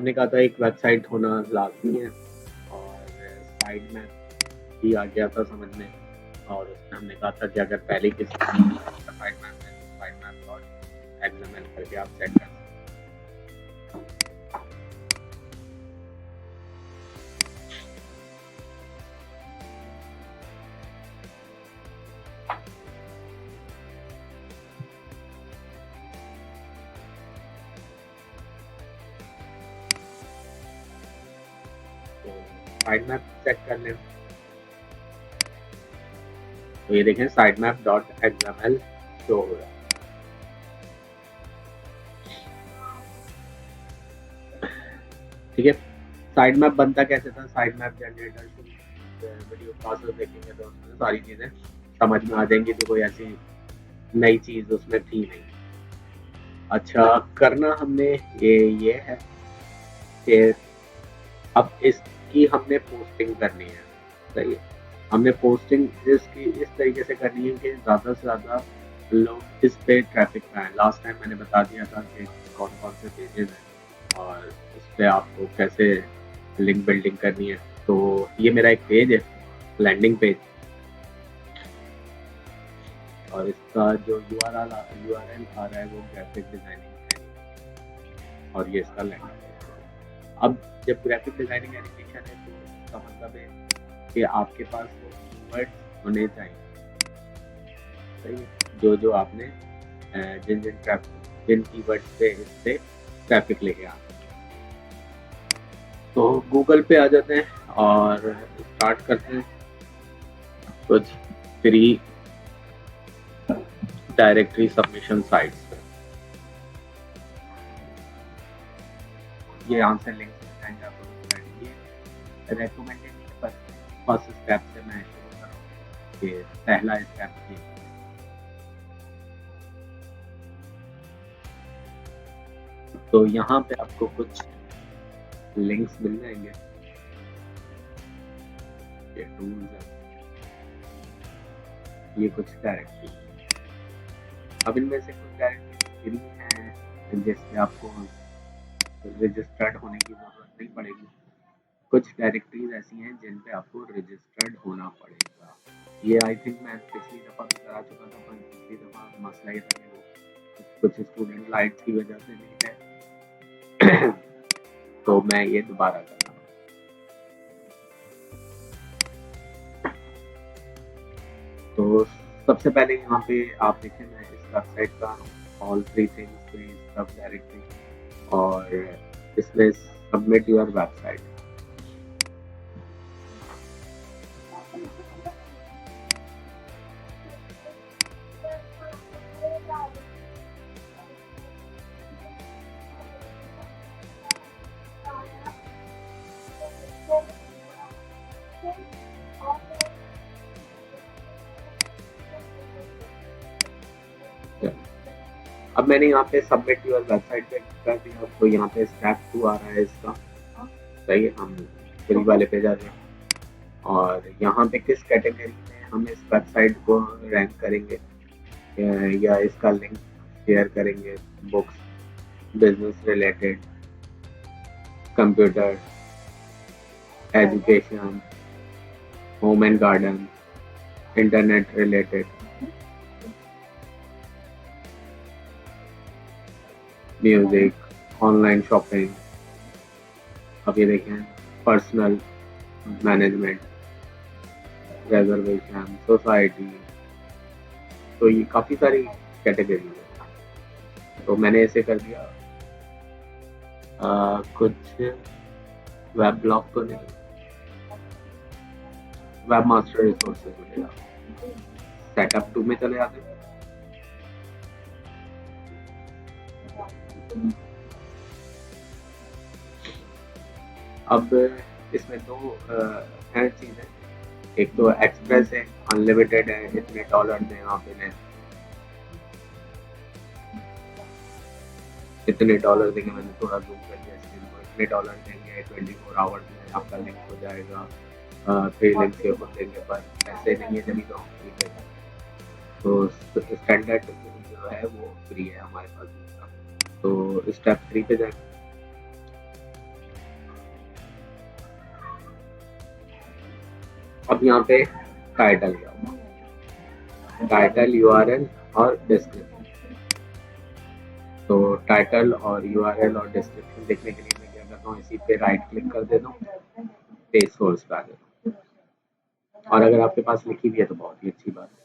हमने कहा था एक वेबसाइट होना लाजमी है और साइड मैप भी आ गया था समझ में। और उसमें हमने कहा था कि अगर पहले किसी का साइड मैप है तो साइड मैप डॉट एक्सएमएल करके आप सेट कर सकते हैं। तो साइड मैप चेक कर लें। तो ये देखें side map dot XML show हो रहा है। ठीक है, साइड मैप बनता कैसे था, side map generator video classes देखेंगे तो उसमें सारी चीज़ें समझ में आ जाएंगी, तो कोई ऐसी नई चीज़ उसमें थी नहीं। अच्छा, करना हमने ये है कि अब इसकी हमने पोस्टिंग करनी है। सही है, हमने पोस्टिंग इसकी इस तरीके से करनी है कि ज़्यादा से ज़्यादा लोग इस पे ट्रैफिक पाएँ। लास्ट टाइम मैंने बता दिया था कि कौन-कौन से पेजेज़ हैं और उस पे आपको कैसे लिंक बिल्डिंग करनी है। तो ये मेरा एक पेज है, लैंडिंग पेज, और इसका जो यूआरएल आ रहा है वो ग्राफिक डिज़ाइनिंग है और ये इसका लैंडिंग पेज। अब जब ग्राफिक डिज़ाइनिंग एनिमेशन है तो इसका मतलब है कि आपके पास वो कीवर्ड्स होने चाहिए। सही है, जो आपने जिन कीवर्ड्स पे इस पे ट्रैफिक लेके आ। तो गूगल पे आ जाते हैं और स्टार्ट करते हैं कुछ फ्री डायरेक्टरी सबमिशन साइट्स पे। ये यहाँ से लिंक मिल आपको। ये रेकमेंडेड नहीं, पर फर्स्ट स्टेप से मैं शुरू कर रहा हूँ कि पहला स्टेप ये। तो यहाँ पे आपको कुछ लिंक्स मिल जाएंगे, ये टूल्स है, ये कुछ डायरेक्टरी। अब इनमें से कुछ डायरेक्टरी फ्री हैं जिससे आपको रजिस्टर्ड होने की ज़रूरत नहीं पड़ेगी। कुछ डायरेक्टरीज ऐसी हैं जिन पे आपको रजिस्टर्ड होना पड़ेगा। ये आई थिंक मैं पिछली दफ़ा भी करा चुका था, पर पिछली दफ़ा मसला ये था कि वो कुछ स्टूडेंट लाइट्स की वजह से नहीं गए तो मैं ये दोबारा कर रहा हूँ। तो सबसे पहले यहाँ पे आप देखें, मैं इस वेबसाइट का ऑल थ्री थिंग्स सब डायरेक्टरी और इसमें सबमिट योर वेबसाइट। अब मैंने यहाँ पे सबमिट योर वेबसाइट पे कर दिया, तो यहाँ पे स्टेप 2 आ रहा है इसका। सही है, हम फ्री वाले पे जा रहे हैं और यहाँ पे किस कैटेगरी में हम इस वेबसाइट को रैंक करेंगे या इसका लिंक शेयर करेंगे। Books, business related, computer, education, home and garden, internet related, music, online shopping. अब ये देखें, पर्सनल मैनेजमेंट, रिजर्वेशन, सोसाइटी। तो ये काफ़ी सारी कैटेगरी है। तो मैंने ऐसे कर दिया। कुछ वेब ब्लॉग तो नहीं, वेब मास्टर रिसोर्सेज मिलेगा। सेटअप 2 में चले जाते हैं। अब इसमें दो है चीज़ें, एक तो एक्सप्रेस है, अनलिमिटेड है, इतने डॉलर दें आप इन्हें, इतने डॉलर देंगे। मैंने थोड़ा जूम कर दिया स्क्रीन को। इतने डॉलर देंगे, 24 आवर्स में आपका लिंक हो जाएगा, 3 लिंक के ऊपर देंगे, पर ऐसे नहीं है जभी तो हम फ्री देंगे। तो स्टैंडर्ड जो है वो फ्री है हमारे पास। तो स्टेप 3 पे जाएंगे। अब यहाँ पे टाइटल क्या होगा, टाइटल, यूआरएल और डिस्क्रिप्शन। तो टाइटल और यूआरएल और डिस्क्रिप्शन देखने के लिए मैं क्या करता हूँ, इसी पे राइट क्लिक कर देता हूँ, पेज सोर्स पे आ जाता हूँ। और अगर आपके पास लिखी भी है तो बहुत ही अच्छी बात है।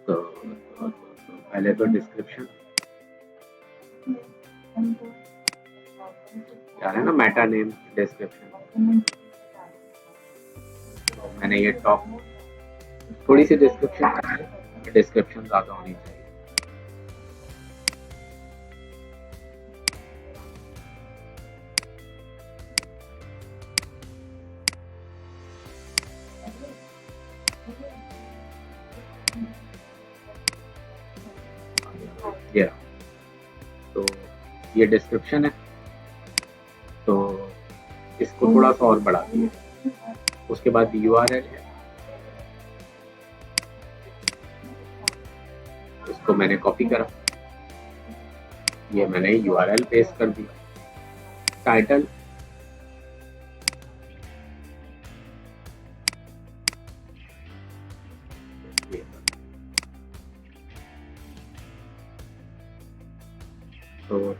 तो पहले तो डिस्क्रिप्शन क्या है ना, मेटा नेम डिस्क्रिप्शन। तो मैंने ये टॉप थोड़ी सी डिस्क्रिप्शन ज़्यादा होनी चाहिए। ये तो ये डिस्क्रिप्शन है, तो इसको थोड़ा सा और बढ़ा दिए। उसके बाद यूआरएल है, इसको मैंने कॉपी करा, ये मैंने यूआरएल पेस्ट कर दिया। टाइटल तो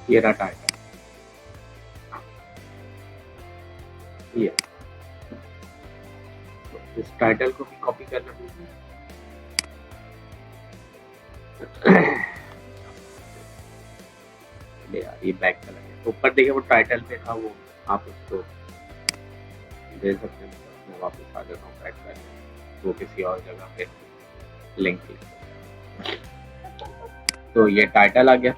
ये रहा टाइटल, ये तो इस टाइटल को भी कॉपी करना। ये बैक चला गया, तो ऊपर देखिए वो टाइटल पे था, वो आप उसको दे सकते हैं। मैं वापस आ जाता हूँ बैक करने, वो किसी और जगह पे लिंक क्लिक। तो ये टाइटल आ गया,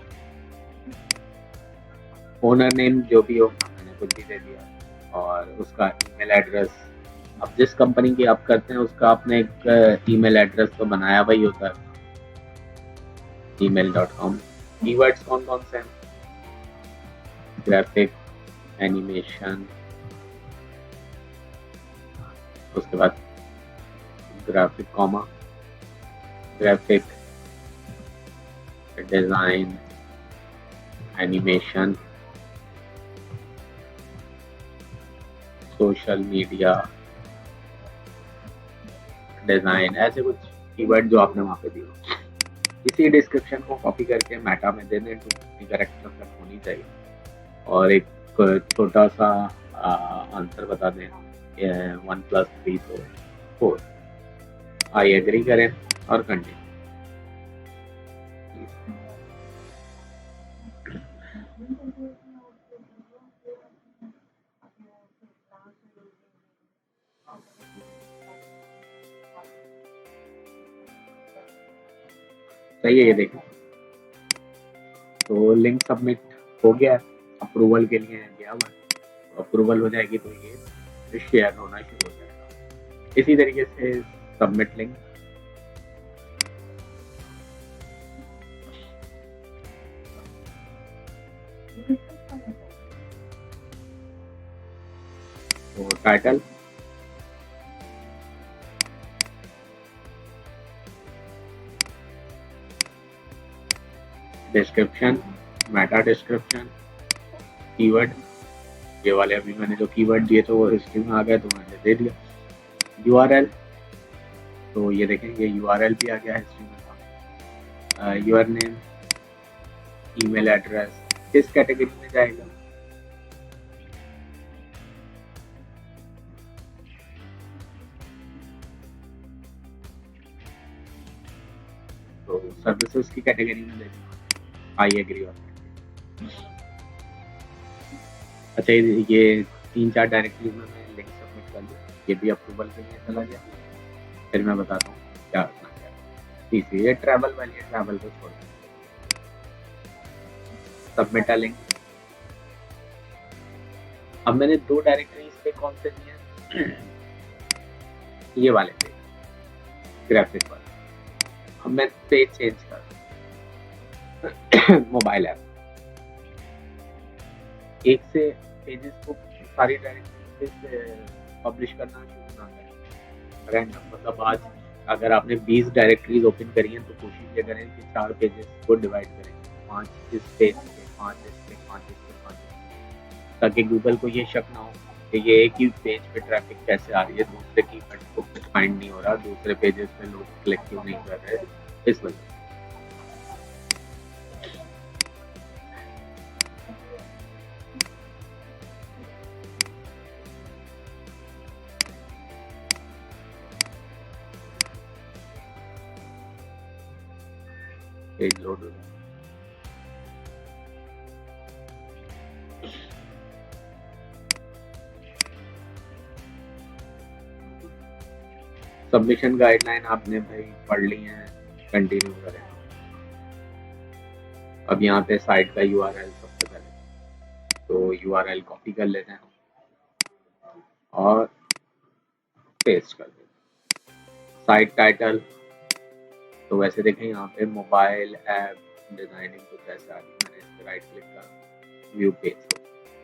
ओनर नेम जो भी हो मैंने कुछ भी दे दिया, और उसका ईमेल एड्रेस। अब जिस कंपनी की आप करते हैं उसका आपने एक ईमेल एड्रेस तो बनाया वही होता है, email.com। कीवर्ड्स कौन कौन से हैं, ग्राफिक, एनिमेशन, उसके बाद graphic comma, graphic, design, animation, social media, design, ऐसे कुछ कीवर्ड जो आपने वहाँ पे दिए। इसी डिस्क्रिप्शन को कॉपी करके मेटा में दे दें, तो करेक्ट होनी चाहिए। और एक छोटा सा आंसर बता दें, 1 + 3 तो 4। आई एग्री करें और कंटिन्यू। सही है, ये देखें तो लिंक सबमिट हो गया, अप्रूवल के लिए गया हुआ। अप्रूवल हो जाएगी तो ये शेयर होना शुरू हो जाएगा। इसी तरीके से सबमिट लिंक, तो title, description, Meta description, keyword, ये वाले अभी मैंने जो कीवर्ड दिए तो वो हिस्ट्री में आ गए तो मैंने दे दिया। यूआरएल, तो ये देखें ये यूआरएल भी आ गया हिस्ट्री में था। योर नेम, ईमेल एड्रेस, किस कैटेगरी में जाएगा, तो सर्विसेज की कैटेगरी में देगा। आई एग्री और अच्छा, ये 3-4 डायरेक्टरीज में मैं लिंक सबमिट कर दिया, ये भी अप्रूवल के लिए चला गया। फिर मैं बताता हूँ क्या करना है। तीसरी ये ट्रैवल वाली है, ट्रैवल को छोड़ सबमिट अ लिंक। अब मैंने 2 डायरेक्टरीज पे कौन से दिए, ये वाले पे ग्राफिक वाले। अब मैं पेज चेंज कर मोबाइल ऐप, एक से पेजेस को सारी डायरेक्टरी से पब्लिश करना शुरू ना करें रैंडम। मतलब आज अगर आपने 20 डायरेक्टरीज ओपन करी हैं तो कोशिश ये करें कि 4 पेजेस को डिवाइड करें, 5 इस पेज पे, 5 इस पे, 5 इस पे, 5 इस पे, ताकि गूगल को ये शक ना हो कि ये एक ही पेज पे ट्रैफिक कैसे आ रही है, दूसरे की को फाइंड नहीं हो रहा, दूसरे पेजेस पे लोग क्लिक क्यों नहीं कर रहे, इस वजह से। पेज लोड हो रहा है। सबमिशन गाइडलाइन आपने भाई पढ़ ली है, कंटिन्यू करें। अब यहाँ पे साइट का यूआरएल सबसे पहले तो यूआरएल कॉपी कर लेते हैं और पेस्ट कर देते हैं। साइट टाइटल तो वैसे देखें यहाँ पे मोबाइल ऐप डिजाइनिंग कुछ ऐसा है, मैंने इस पर राइट क्लिक करा, व्यू पेज।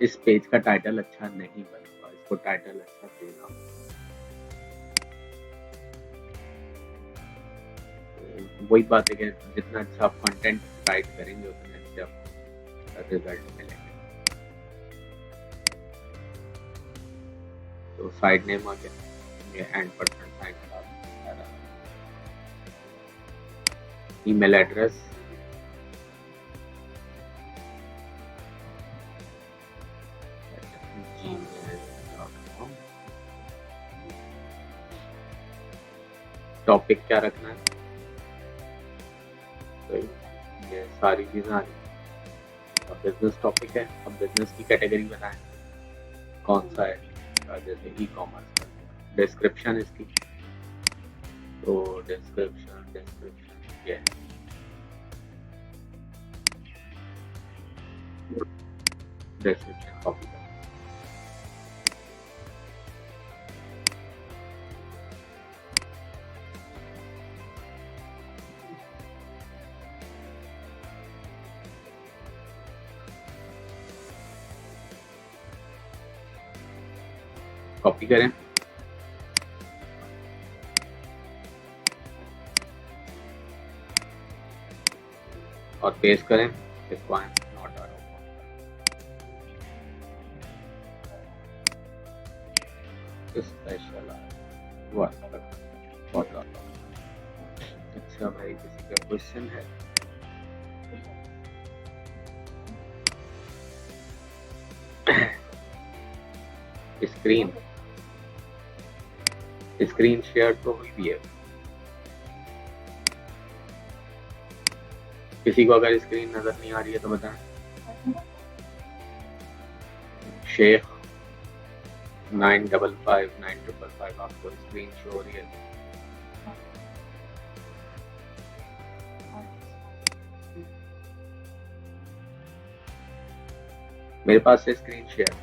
इस पेज का टाइटल अच्छा नहीं बनेगा, इसको टाइटल अच्छा देना। वही बात है कि जितना अच्छा आप कंटेंट राइट करेंगे उतने अच्छे आप रिजल्ट मिलेंगे। तो साइड नेम आ गया, ये एंड पर्सन साइन का ईमेल एड्रेस, gmail.com। टॉपिक क्या रखना है, तो ये सारी चीजें आ रही। अब बिजनेस टॉपिक है, अब बिजनेस की कैटेगरी बनाएं कौन सा है, जैसे ई कॉमर्स। डिस्क्रिप्शन इसकी, तो डिस्क्रिप्शन ये है, डिस्क्रिप्शन कॉपी कर, कॉपी करें और पेस्ट करें। इसको I am not special photo. अच्छा भाई, किसी का क्वेश्चन है? स्क्रीन शेयर तो हुई भी है। किसी को अगर स्क्रीन नजर नहीं आ रही है तो बताएं। शेख 955955 आपको स्क्रीन शो हो रही है? मेरे पास से स्क्रीन शेयर,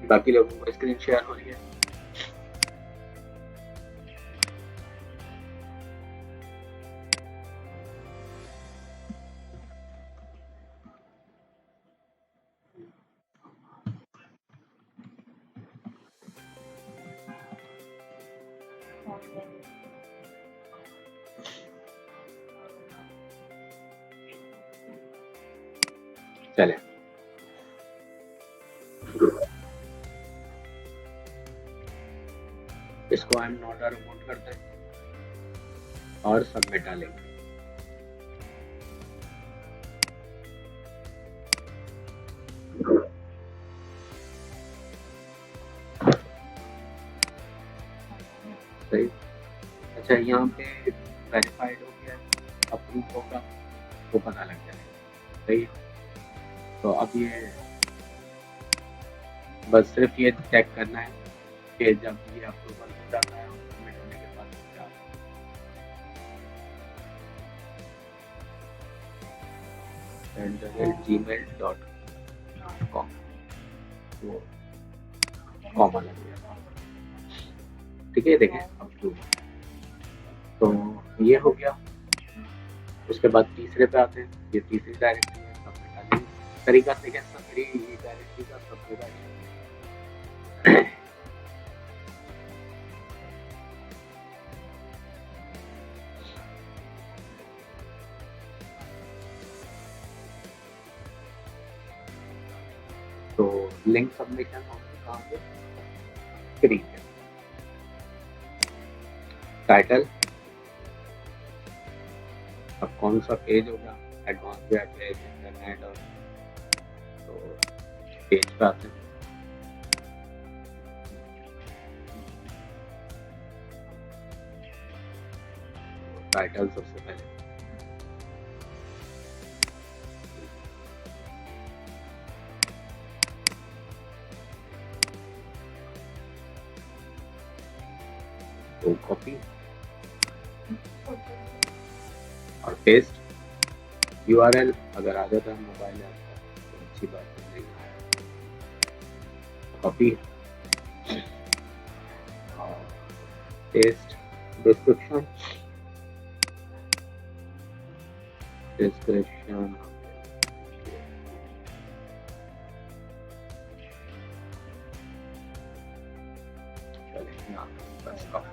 बाकी लोगों को स्क्रीन शेयर हो रही है? चले, इसको I am not a robot करते हैं और सबमिट डालेंगे। सही। अच्छा, यहाँ पे वेरीफाइड हो गया, अप्रूव होगा तो पता लग जाएगा। सही है। तो अब ये बस सिर्फ ये चेक करना है कि जब ये अप्रूवल हो जाता है और सबमिट होने के बाद क्या gmail.com तो कॉमा लग गया। ठीक है, देखें अप्रूव। तो ये हो गया। उसके बाद तीसरे पे आते हैं, ये तीसरी डायरेक्टरी है, सबमिट डालेंगे। तरीका से क्या, सबरी डायरेक्टरी का सबसे डायरेक्टरी तो लिंक सबमिशन होगी कहाँ पे, स्क्रीन पे। टाइटल, अब कौन सा पेज होगा, एडवांस वेब पेज, इंटरनेट, और तो पेज पे आते हैं। टाइटल सबसे पहले, तो कॉपी और पेस्ट। यूआरएल अगर आ जाता है मोबाइल ऐप का तो अच्छी बात है, नहीं कॉपी और पेस्ट। डिस्क्रिप्शन, डिस्क्रिप्शन बस कॉपी,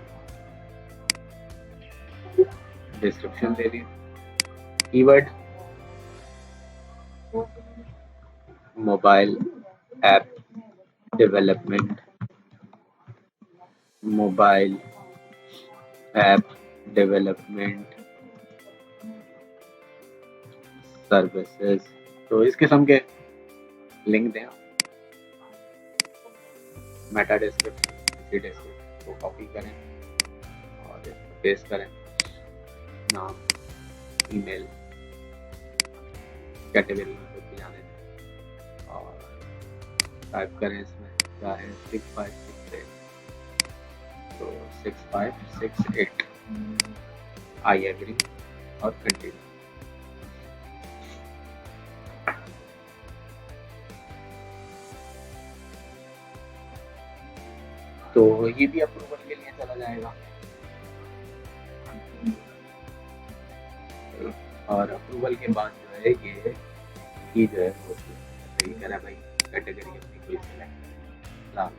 डिस्क्रिप्शन दे दी। Keyword, mobile app development, mobile app development services. तो इस किस्म के लिंक दें, मेटा डिस्क्रिप्शन, इसी डिस्क्रिप्शन को कॉपी करें और पेस्ट करें। नाम, ईमेल, कैटेगरी में कुछ भी जाने दें और टाइप करें। इसमें क्या है, 6568, तो 6568 आई एग्री और कंटिन्यू। तो ये भी अप्रूवल के लिए चला जाएगा और अप्रूवल के बाद जो है ये जो है वो सही करा भाई, कैटेगरी अपनी कोई सिलेक्ट लाल।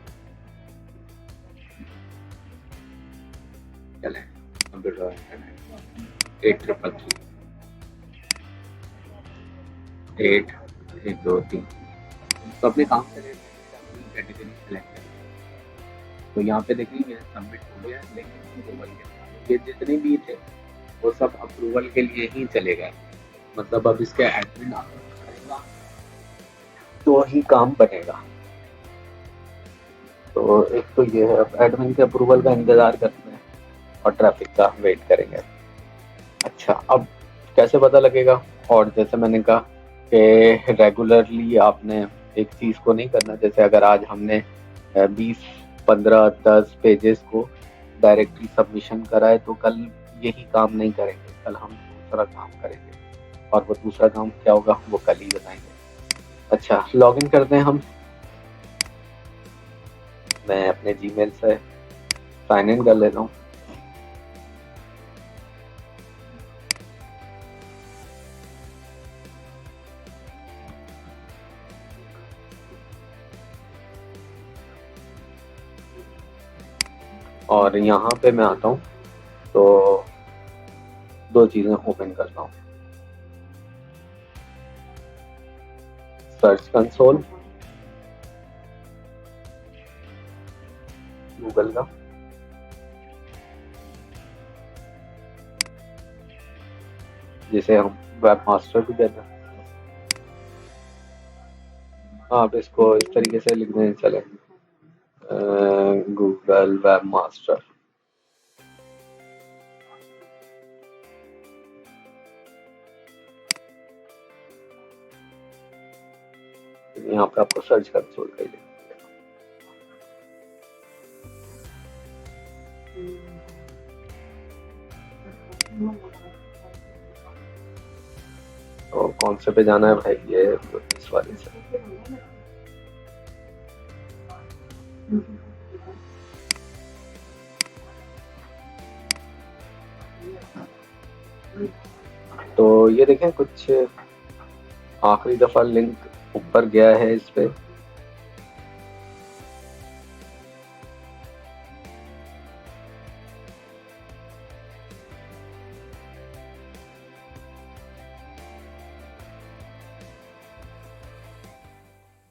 चले कंप्यूटर इंटरनेट 8333 8 1 2 3। तो अपने काम से अपनी कैटेगरी सिलेक्ट करें। तो यहाँ पे देखेंगे सबमिट हो गया, लेकिन अप्रूवल के ये जितने भी थे वो सब अप्रूवल के लिए ही चले गए। मतलब अब इसके एडमिन करेगा तो ही काम बनेगा। तो एक तो ये है, अब एडमिन के अप्रूवल का इंतजार करते हैं और ट्रैफिक का वेट करेंगे। अच्छा, अब कैसे पता लगेगा? और जैसे मैंने कहा कि रेगुलरली आपने एक चीज़ को नहीं करना। जैसे अगर आज हमने 20, 15, 10 पेजेस को डायरेक्टली सबमिशन करा है तो कल यही काम नहीं करेंगे, कल हम दूसरा काम करेंगे और वो दूसरा काम क्या होगा वो कल ही बताएंगे। अच्छा, लॉगिन करते हैं हम। मैं अपने जीमेल से साइन इन कर लेता हूँ। और यहाँ पे मैं आता हूँ तो दो चीज़ें ओपन करता हूँ, सर्च कंसोल गूगल का, जिसे हम वेब मास्टर भी कहते हैं। आप इसको इस तरीके से लिख दें, चले गूगल वेब मास्टर। यहाँ पे आपको सर्च कंसोल का ही लिखना है। तो कौन से पे जाना है भाई? ये इस वाले से। तो ये देखें, कुछ आखिरी दफा लिंक ऊपर गया है इस पे